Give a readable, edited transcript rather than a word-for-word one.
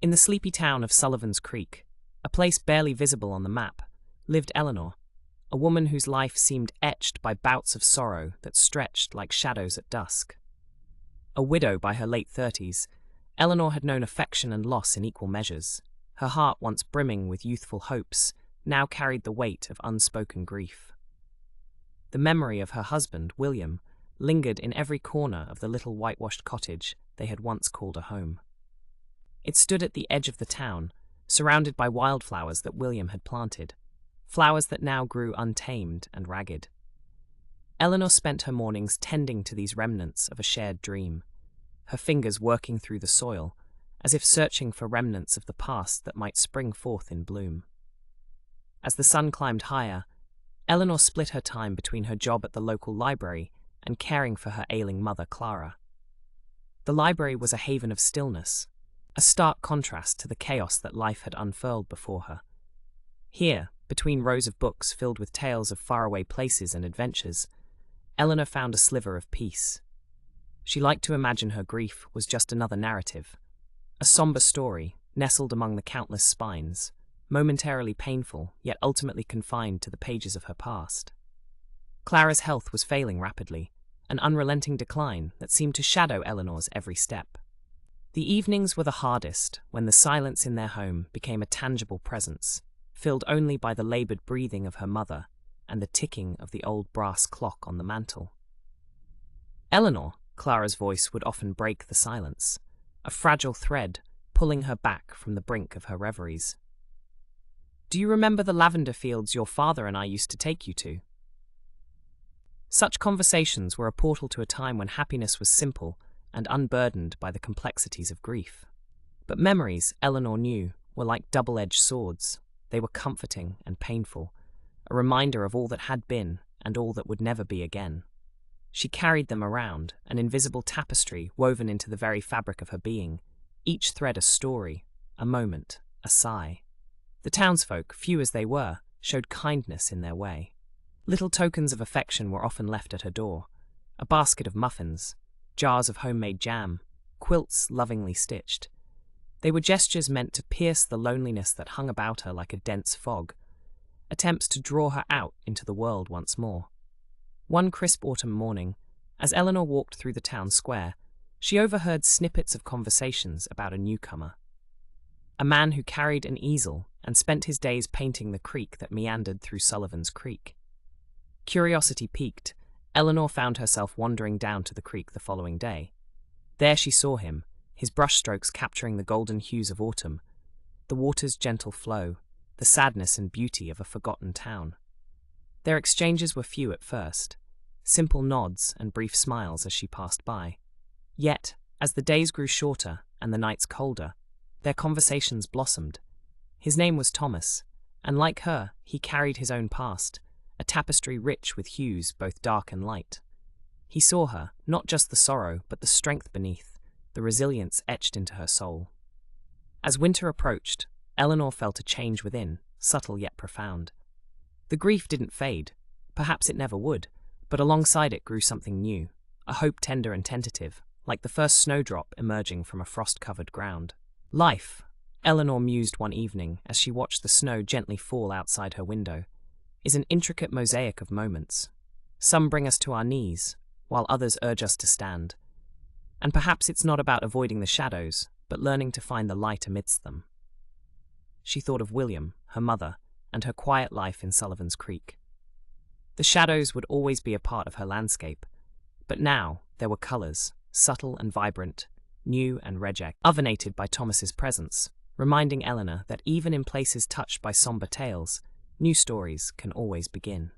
In the sleepy town of Sullivan's Creek, a place barely visible on the map, lived Eleanor, a woman whose life seemed etched by bouts of sorrow that stretched like shadows at dusk. A widow by her late 30s, Eleanor had known affection and loss in equal measures. Her heart, once brimming with youthful hopes, now carried the weight of unspoken grief. The memory of her husband, William, lingered in every corner of the little whitewashed cottage they had once called a home. It stood at the edge of the town, surrounded by wildflowers that William had planted, flowers that now grew untamed and ragged. Eleanor spent her mornings tending to these remnants of a shared dream, her fingers working through the soil, as if searching for remnants of the past that might spring forth in bloom. As the sun climbed higher, Eleanor split her time between her job at the local library and caring for her ailing mother, Clara. The library was a haven of stillness, a stark contrast to the chaos that life had unfurled before her. Here, between rows of books filled with tales of faraway places and adventures, Eleanor found a sliver of peace. She liked to imagine her grief was just another narrative, a somber story nestled among the countless spines, momentarily painful yet ultimately confined to the pages of her past. Clara's health was failing rapidly, an unrelenting decline that seemed to shadow Eleanor's every step. The evenings were the hardest when the silence in their home became a tangible presence, filled only by the laboured breathing of her mother and the ticking of the old brass clock on the mantel. Eleanor, Clara's voice would often break the silence, a fragile thread pulling her back from the brink of her reveries. "Do you remember the lavender fields your father and I used to take you to?" Such conversations were a portal to a time when happiness was simple and unburdened by the complexities of grief. But memories, Eleanor knew, were like double-edged swords. They were comforting and painful, a reminder of all that had been and all that would never be again. She carried them around, an invisible tapestry woven into the very fabric of her being, each thread a story, a moment, a sigh. The townsfolk, few as they were, showed kindness in their way. Little tokens of affection were often left at her door, a basket of muffins, jars of homemade jam, quilts lovingly stitched. They were gestures meant to pierce the loneliness that hung about her like a dense fog, attempts to draw her out into the world once more. One crisp autumn morning, as Eleanor walked through the town square, she overheard snippets of conversations about a newcomer. A man who carried an easel and spent his days painting the creek that meandered through Sullivan's Creek. Curiosity piqued, Eleanor found herself wandering down to the creek the following day. There she saw him, his brushstrokes capturing the golden hues of autumn, the water's gentle flow, the sadness and beauty of a forgotten town. Their exchanges were few at first, simple nods and brief smiles as she passed by. Yet, as the days grew shorter and the nights colder, their conversations blossomed. His name was Thomas, and like her, he carried his own past, a tapestry rich with hues both dark and light. He saw her, not just the sorrow, but the strength beneath, the resilience etched into her soul. As winter approached, Eleanor felt a change within, subtle yet profound. The grief didn't fade, perhaps it never would, but alongside it grew something new, a hope tender and tentative, like the first snowdrop emerging from a frost-covered ground. Life, Eleanor mused one evening as she watched the snow gently fall outside her window, is an intricate mosaic of moments. Some bring us to our knees, while others urge us to stand. And perhaps it's not about avoiding the shadows, but learning to find the light amidst them. She thought of William, her mother, and her quiet life in Sullivan's Creek. The shadows would always be a part of her landscape, but now there were colours, subtle and vibrant, new and rejuvenated by Thomas's presence, reminding Eleanor that even in places touched by sombre tales, new stories can always begin.